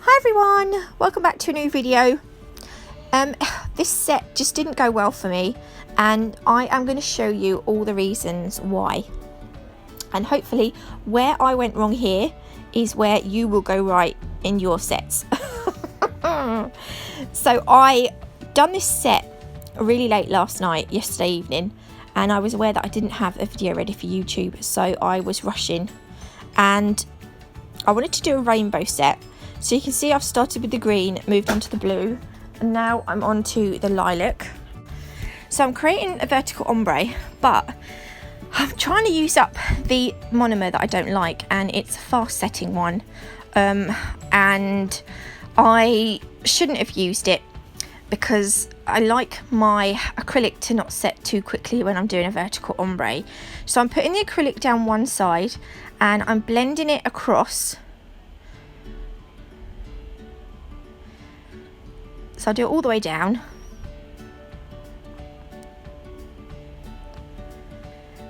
Hi everyone, welcome back to a new video. This set just didn't go well for me, and I am going to show you all the reasons why, and hopefully where I went wrong here is where you will go right in your sets. So I done this set really late last night, yesterday evening, and I was aware that I didn't have a video ready for YouTube, so I was rushing and I wanted to do a rainbow set. So you can see I've started with the green, moved on to the blue, and now I'm on to the lilac. So I'm creating a vertical ombre, but I'm trying to use up the monomer that I don't like, and it's a fast setting one. And I shouldn't have used it because I like my acrylic to not set too quickly when I'm doing a vertical ombre. So I'm putting the acrylic down one side and I'm blending it across. So I'll do it all the way down.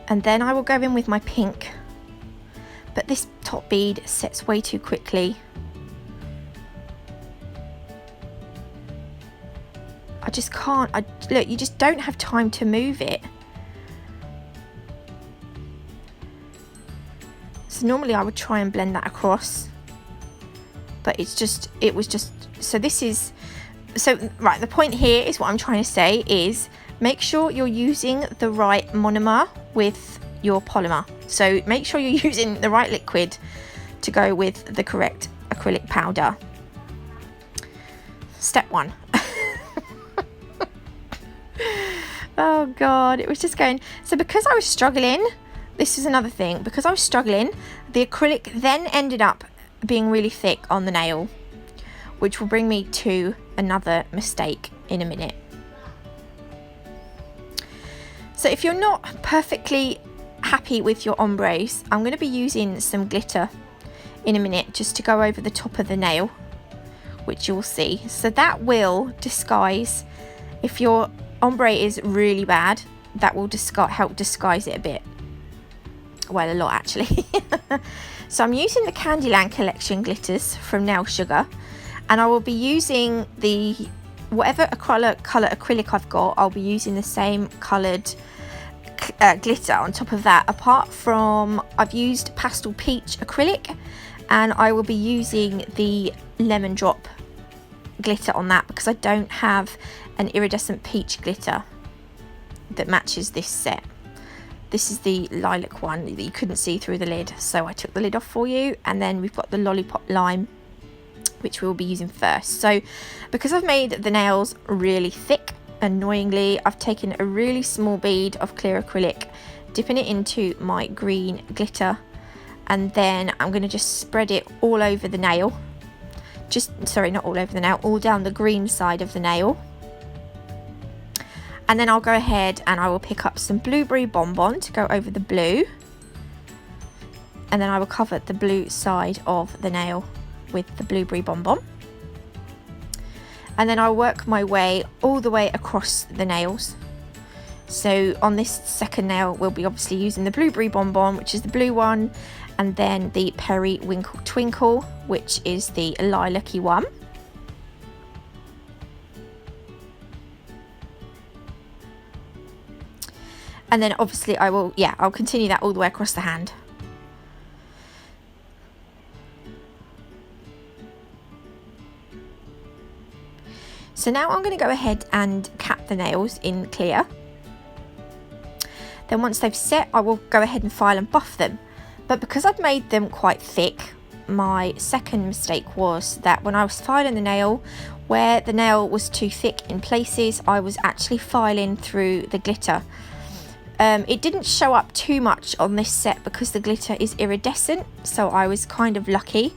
And then I will go in with my pink. But this top bead sets way too quickly. I just can't. Look, you just don't have time to move it. So normally I would try and blend that across. But it was just, so this is, so right, the point here is what I'm trying to say is make sure you're using the right monomer with your polymer. So make sure you're using the right liquid to go with the correct acrylic powder. Step one. Oh God, it was just going. So because I was struggling, this is another thing, because I was struggling, the acrylic then ended up being really thick on the nail, which will bring me to another mistake in a minute. So if you're not perfectly happy with your ombres, I'm going to be using some glitter in a minute just to go over the top of the nail, which you'll see. So that will disguise, if your ombre is really bad, that will help disguise it a bit. Well, a lot actually. So I'm using the Candyland collection glitters from Nail Sugar, and I will be using the whatever colour acrylic I've got. I'll be using the same coloured glitter on top of that, apart from I've used Pastel Peach acrylic, and I will be using the Lemon Drop glitter on that because I don't have an iridescent peach glitter that matches this set. This is the lilac one that you couldn't see through the lid, so I took the lid off for you. And then we've got the Lollipop Lime, which we'll be using first. So because I've made the nails really thick, annoyingly, I've taken a really small bead of clear acrylic, dipping it into my green glitter, and then I'm going to just spread it all over the nail. Sorry, not all over the nail, all down the green side of the nail. And then I'll go ahead and I will pick up some blueberry bonbon to go over the blue. And then I will cover the blue side of the nail with the blueberry bonbon. And then I'll work my way all the way across the nails. So on this second nail, we'll be obviously using the blueberry bonbon, which is the blue one, and then the Periwinkle Twinkle, which is the lilac-y one. And then obviously I'll continue that all the way across the hand. So now I'm going to go ahead and cap the nails in clear. Then once they've set, I will go ahead and file and buff them. But because I've made them quite thick, my second mistake was that when I was filing the nail, where the nail was too thick in places, I was actually filing through the glitter. It didn't show up too much on this set because the glitter is iridescent, so I was kind of lucky.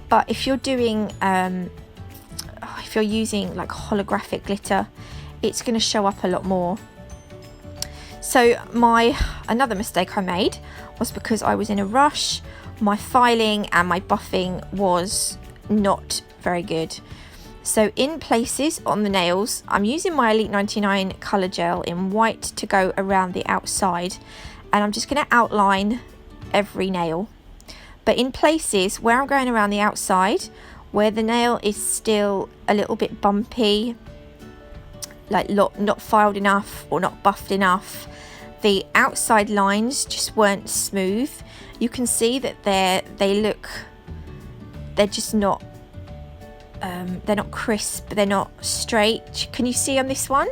But if you're doing, if you're using like holographic glitter, it's going to show up a lot more. So another mistake I made was because I was in a rush, my filing and my buffing was not very good. So in places on the nails, I'm using my Elite 99 colour gel in white to go around the outside, and I'm just going to outline every nail. But in places where I'm going around the outside, Where the nail is still a little bit bumpy, like not filed enough or not buffed enough, the outside lines just weren't smooth. You can see that they're just not they're not crisp, they're not straight. Can you see on this one?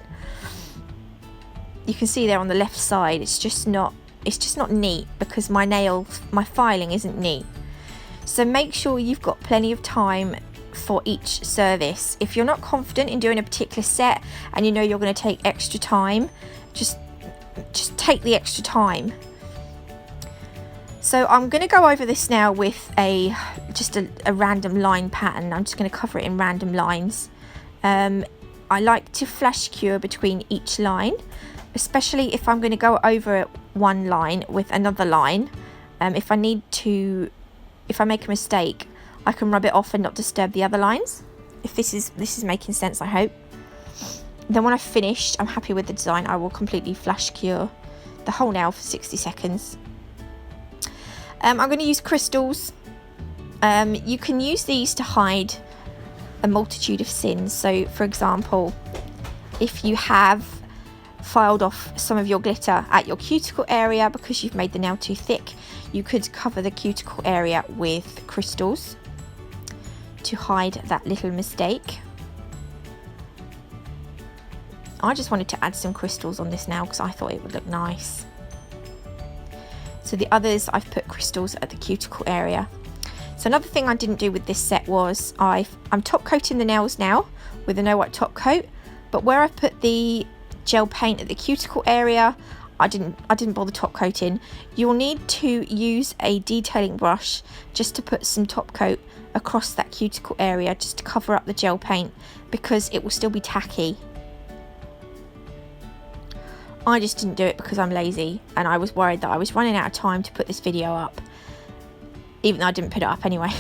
You can see there on the left side, it's just not neat because my filing isn't neat. So make sure you've got plenty of time for each service. If you're not confident in doing a particular set and you know you're going to take extra time, just take the extra time. So I'm going to go over this now with just a random line pattern. I'm just going to cover it in random lines. I like to flash cure between each line, especially if I'm going to go over one line with another line. If I make a mistake, I can rub it off and not disturb the other lines. If this is making sense, I hope. Then when I've finished, I'm happy with the design, I will completely flash cure the whole nail for 60 seconds. I'm going to use crystals. You can use these to hide a multitude of sins. So for example, if you have filed off some of your glitter at your cuticle area because you've made the nail too thick, you could cover the cuticle area with crystals to hide that little mistake. I just wanted to add some crystals on this nail because I thought it would look nice. So the others, I've put crystals at the cuticle area. So another thing I didn't do with this set was I'm top coating the nails now with a no wipe top coat, but where I've put the gel paint at the cuticle area, I didn't bother top coating. You'll need to use a detailing brush just to put some top coat across that cuticle area just to cover up the gel paint because it will still be tacky. I just didn't do it because I'm lazy and I was worried that I was running out of time to put this video up, even though I didn't put it up anyway.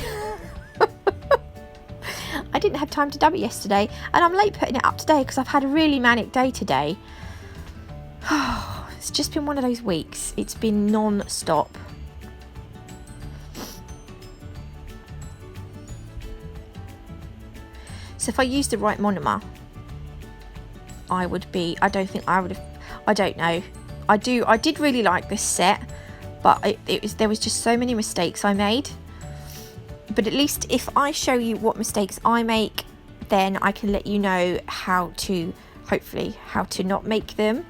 I didn't have time to dub it yesterday and I'm late putting it up today because I've had a really manic day today. It's just been one of those weeks. It's been non-stop. So if I used the right monomer, I don't know. I did really like this set, but there was just so many mistakes I made. But at least if I show you what mistakes I make, then I can let you know hopefully how to not make them.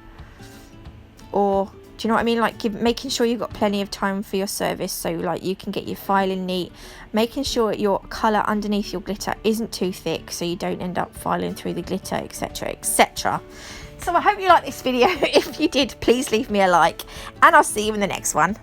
Or do you know what I mean? Like making sure you've got plenty of time for your service, so like you can get your filing neat, making sure your colour underneath your glitter isn't too thick so you don't end up filing through the glitter, etc, etc. So I hope you like this video. If you did, please leave me a like and I'll see you in the next one.